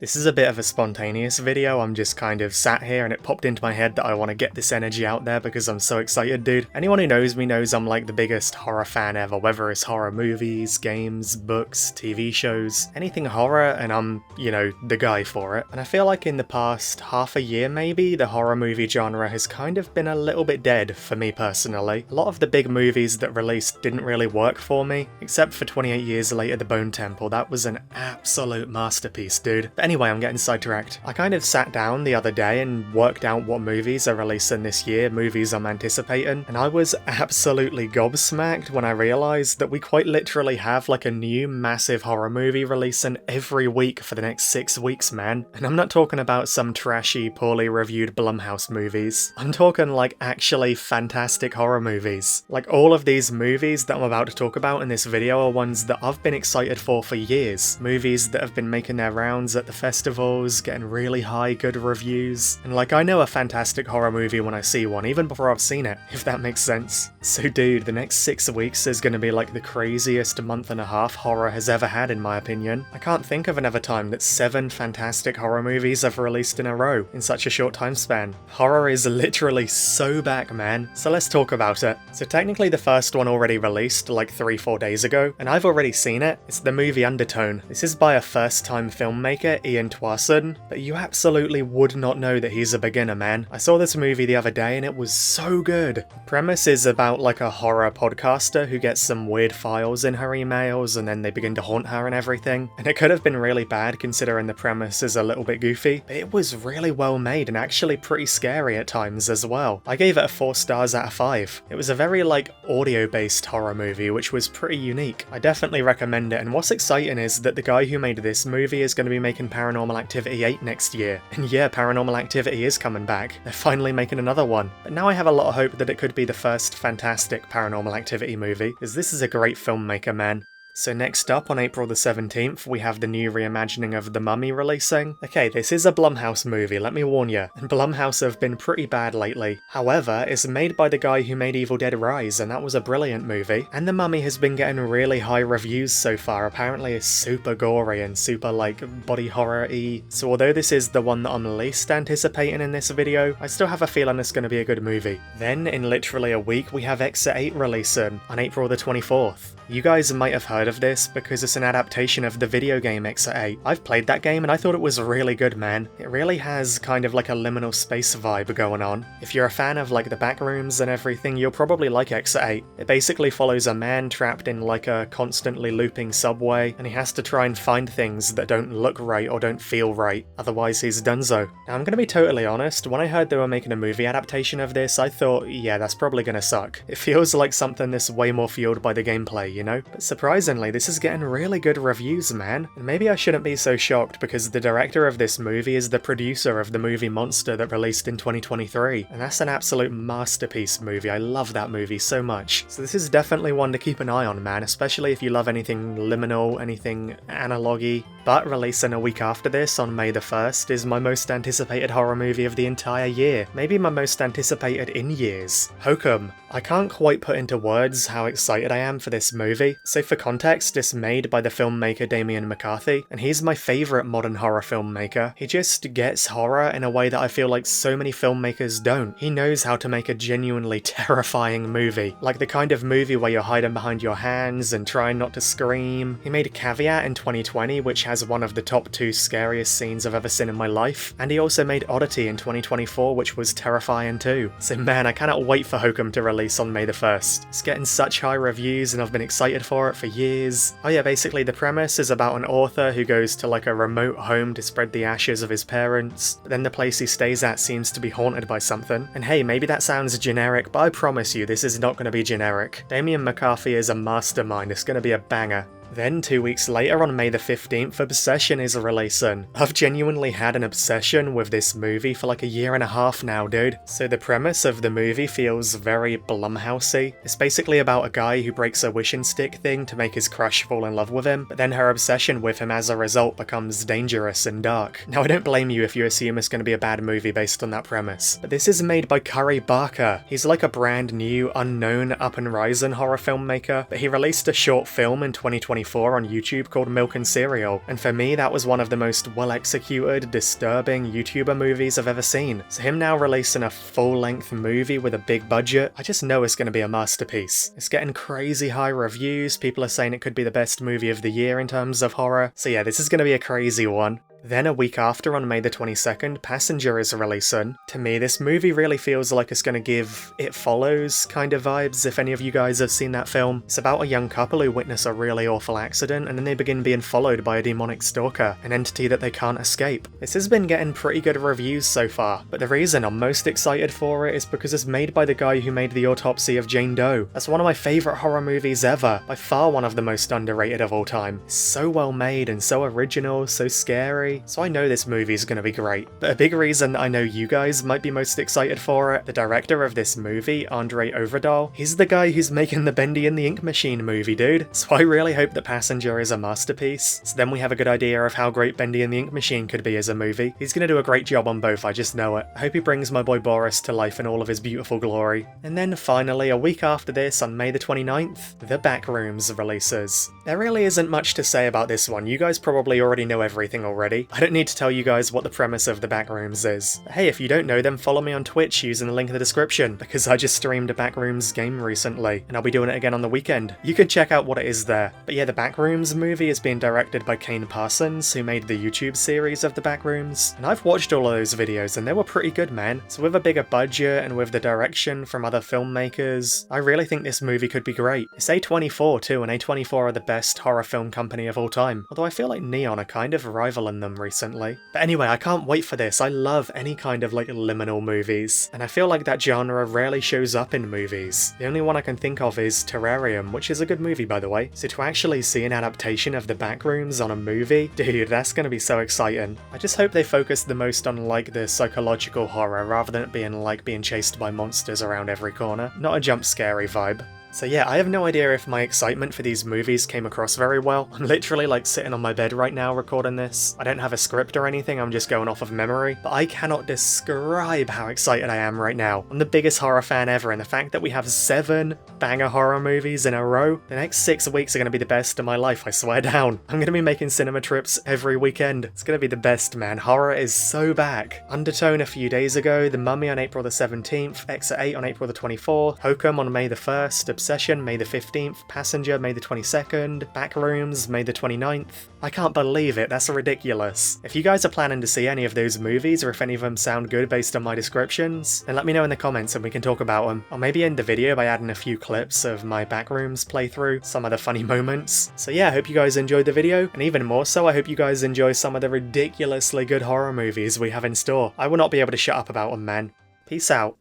This is a bit of a spontaneous video. I'm just kind of sat here and it popped into my head that I want to get this energy out there because I'm so excited, dude. Anyone who knows me knows I'm like the biggest horror fan ever, whether it's horror movies, games, books, TV shows, anything horror, and I'm, you know, the guy for it. And I feel like in the past half a year maybe, the horror movie genre has kind of been a little bit dead for me personally. A lot of the big movies that released didn't really work for me, except for 28 Years Later The Bone Temple. That was an absolute masterpiece, dude. But anyway, I'm getting sidetracked. I kind of sat down the other day and worked out what movies are releasing this year, movies I'm anticipating, and I was absolutely gobsmacked when I realised that we quite literally have like a new massive horror movie releasing every week for the next 6 weeks, man. And I'm not talking about some trashy, poorly reviewed Blumhouse movies. I'm talking like actually fantastic horror movies. Like all of these movies that I'm about to talk about in this video are ones that I've been excited for years. Movies that have been making their rounds at the festivals, getting really high good reviews. And like I know a fantastic horror movie when I see one, even before I've seen it, if that makes sense. So dude, the next 6 weeks is gonna be like the craziest month and a half horror has ever had in my opinion. I can't think of another time that 7 fantastic horror movies have released in a row in such a short time span. Horror is literally so back, man. So let's talk about it. So technically the first one already released like 3-4 days ago, and I've already seen it. It's the movie Undertone. This is by a first-time filmmaker, Ian Twarson, but you absolutely would not know that he's a beginner, man. I saw this movie the other day and it was so good. The premise is about like a horror podcaster who gets some weird files in her emails and then they begin to haunt her and everything. And it could have been really bad considering the premise is a little bit goofy, but it was really well made and actually pretty scary at times as well. I gave it a 4 stars out of 5. It was a very like audio-based horror movie which was pretty unique. I definitely recommend it, and what's exciting is that the guy who made this movie is going to be making Paranormal Activity 8 next year. And yeah, Paranormal Activity is coming back. They're finally making another one. But now I have a lot of hope that it could be the first fantastic Paranormal Activity movie, because this is a great filmmaker, man. So next up, on April the 17th, we have the new reimagining of The Mummy releasing. Okay, this is a Blumhouse movie, let me warn you, and Blumhouse have been pretty bad lately. However, it's made by the guy who made Evil Dead Rise, and that was a brilliant movie. And The Mummy has been getting really high reviews so far. Apparently it's super gory and super like body horror-y. So although this is the one that I'm least anticipating in this video, I still have a feeling it's going to be a good movie. Then, in literally a week, we have Exit 8 releasing on April the 24th. You guys might have heard of this because it's an adaptation of the video game Exit 8. I've played that game and I thought it was really good, man. It really has kind of like a liminal space vibe going on. If you're a fan of like the Backrooms and everything, you'll probably like Exit 8. It basically follows a man trapped in like a constantly looping subway, and he has to try and find things that don't look right or don't feel right, otherwise he's donezo. Now I'm gonna be totally honest, when I heard they were making a movie adaptation of this, I thought, yeah, that's probably gonna suck. It feels like something that's way more fueled by the gameplay, you know? But surprisingly, this is getting really good reviews, man. And maybe I shouldn't be so shocked because the director of this movie is the producer of the movie Monster that released in 2023. And that's an absolute masterpiece movie. I love that movie so much. So this is definitely one to keep an eye on, man, especially if you love anything liminal, anything analogy. But releasing a week after this, on May the 1st, is my most anticipated horror movie of the entire year. Maybe my most anticipated in years. Hokum. I can't quite put into words how excited I am for this movie. So for context, it's made by the filmmaker Damien McCarthy, and he's my favourite modern horror filmmaker. He just gets horror in a way that I feel like so many filmmakers don't. He knows how to make a genuinely terrifying movie. Like the kind of movie where you're hiding behind your hands and trying not to scream. He made Caveat in 2020, which has one of the top 2 scariest scenes I've ever seen in my life. And he also made Oddity in 2024, which was terrifying too. So man, I cannot wait for Hokum to release on May the 1st. It's getting such high reviews and I've been excited for it for years. Oh yeah, basically the premise is about an author who goes to like a remote home to spread the ashes of his parents, but then the place he stays at seems to be haunted by something. And hey, maybe that sounds generic, but I promise you this is not going to be generic. Damien McCarthy is a mastermind, it's going to be a banger. Then 2 weeks later, on May the 15th, Obsession is releasing. I've genuinely had an obsession with this movie for like a year and a half now, dude. So the premise of the movie feels very Blumhousey. It's basically about a guy who breaks a wishing stick thing to make his crush fall in love with him, but then her obsession with him as a result becomes dangerous and dark. Now I don't blame you if you assume it's going to be a bad movie based on that premise, but this is made by Curry Barker. He's like a brand new, unknown, up and rising horror filmmaker, but he released a short film in 2024 2024 on YouTube called Milk and Cereal, and for me that was one of the most well-executed, disturbing YouTuber movies I've ever seen. So him now releasing a full-length movie with a big budget, I just know it's going to be a masterpiece. It's getting crazy high reviews, people are saying it could be the best movie of the year in terms of horror, so yeah, this is going to be a crazy one. Then a week after, on May the 22nd, Passenger is releasing. To me, this movie really feels like it's going to give It Follows kind of vibes, if any of you guys have seen that film. It's about a young couple who witness a really awful accident, and then they begin being followed by a demonic stalker, an entity that they can't escape. This has been getting pretty good reviews so far, but the reason I'm most excited for it is because it's made by the guy who made The Autopsy of Jane Doe. That's one of my favourite horror movies ever, by far one of the most underrated of all time. It's so well made and so original, so scary. So I know this movie is going to be great. But a big reason I know you guys might be most excited for it, the director of this movie, Andre Overdahl, he's the guy who's making the Bendy and the Ink Machine movie, dude. So I really hope that Passenger is a masterpiece. So then we have a good idea of how great Bendy and the Ink Machine could be as a movie. He's going to do a great job on both, I just know it. I hope he brings my boy Boris to life in all of his beautiful glory. And then finally, a week after this, on May the 29th, The Backrooms releases. There really isn't much to say about this one, you guys probably already know everything already. I don't need to tell you guys what the premise of The Backrooms is. But hey, if you don't know, then follow me on Twitch using the link in the description, because I just streamed a Backrooms game recently, and I'll be doing it again on the weekend. You can check out what it is there. But yeah, the Backrooms movie is being directed by Kane Parsons, who made the YouTube series of The Backrooms, and I've watched all of those videos and they were pretty good, man. So with a bigger budget and with the direction from other filmmakers, I really think this movie could be great. It's A24 too, and A24 are the best horror film company of all time, although I feel like Neon are kind of rivaling them recently. But anyway, I can't wait for this. I love any kind of like liminal movies, and I feel like that genre rarely shows up in movies. The only one I can think of is Terrarium, which is a good movie by the way. So to actually see an adaptation of The Backrooms on a movie, dude, that's gonna be so exciting. I just hope they focus the most on like the psychological horror rather than it being like being chased by monsters around every corner. Not a jump scary vibe. So yeah, I have no idea if my excitement for these movies came across very well. I'm literally like sitting on my bed right now recording this. I don't have a script or anything, I'm just going off of memory. But I cannot describe how excited I am right now. I'm the biggest horror fan ever, and the fact that we have 7 banger horror movies in a row, the next 6 weeks are going to be the best of my life, I swear down. I'm going to be making cinema trips every weekend. It's going to be the best, man. Horror is so back. Undertone a few days ago, The Mummy on April the 17th, Exit 8 on April the 24th, Hokum on May the 1st, Obsession, May the 15th, Passenger, May the 22nd, Backrooms, May the 29th. I can't believe it, that's ridiculous. If you guys are planning to see any of those movies, or if any of them sound good based on my descriptions, then let me know in the comments and we can talk about them. I'll maybe end the video by adding a few clips of my Backrooms playthrough, some of the funny moments. So yeah, I hope you guys enjoyed the video, and even more so, I hope you guys enjoy some of the ridiculously good horror movies we have in store. I will not be able to shut up about them, man. Peace out.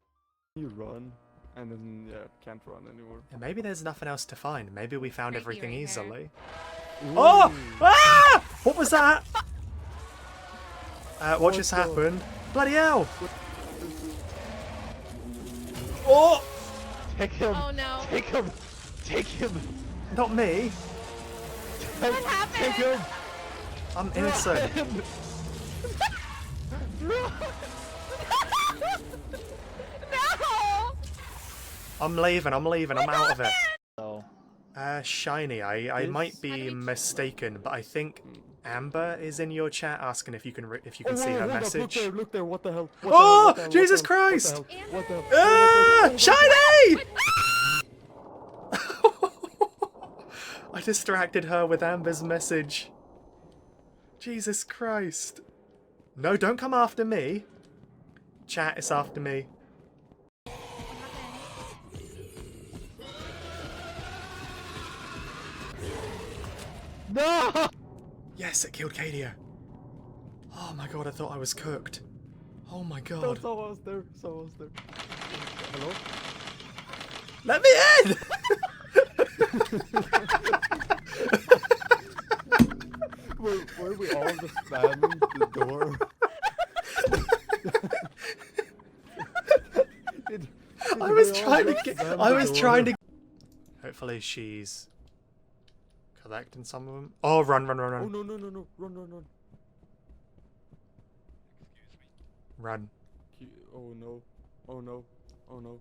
You run, and then, yeah, can't run anymore. And maybe there's nothing else to find. Maybe we found everything easily. Ooh. Oh! Ah! What was that? What just happened? Bloody hell! Oh! Take him! Oh no. Take him! Take him! Not me. What happened? Take him! I'm innocent. No! No! I'm leaving, I'm out of it. No. Shiny, I might be mistaken, but I think Amber is in your chat asking if you can see her message. Look there, what the hell? Oh, Jesus Christ! What the hell? Ah, Shiny! I distracted her with Amber's message. Jesus Christ. No, don't come after me. Chat, it's after me. No! Yes, it killed Kadia. Oh my god, I thought I was cooked. Oh my god. So I was there. Hello? Let me in! Were we all just spamming the door? I was trying to. Hopefully she's collecting some of them. Oh, run. Oh no, run. Run. Oh no.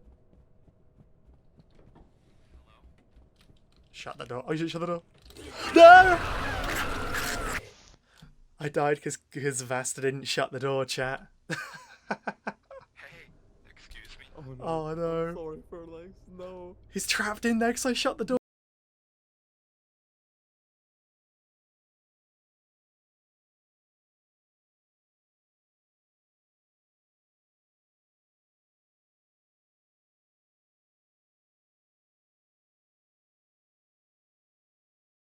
Shut the door. Oh, you should shut the door. No! I died because Vasta didn't shut the door, chat. Hey, excuse me. Oh no. Oh no. Sorry, Ferlax. No. He's trapped in there because I shut the door.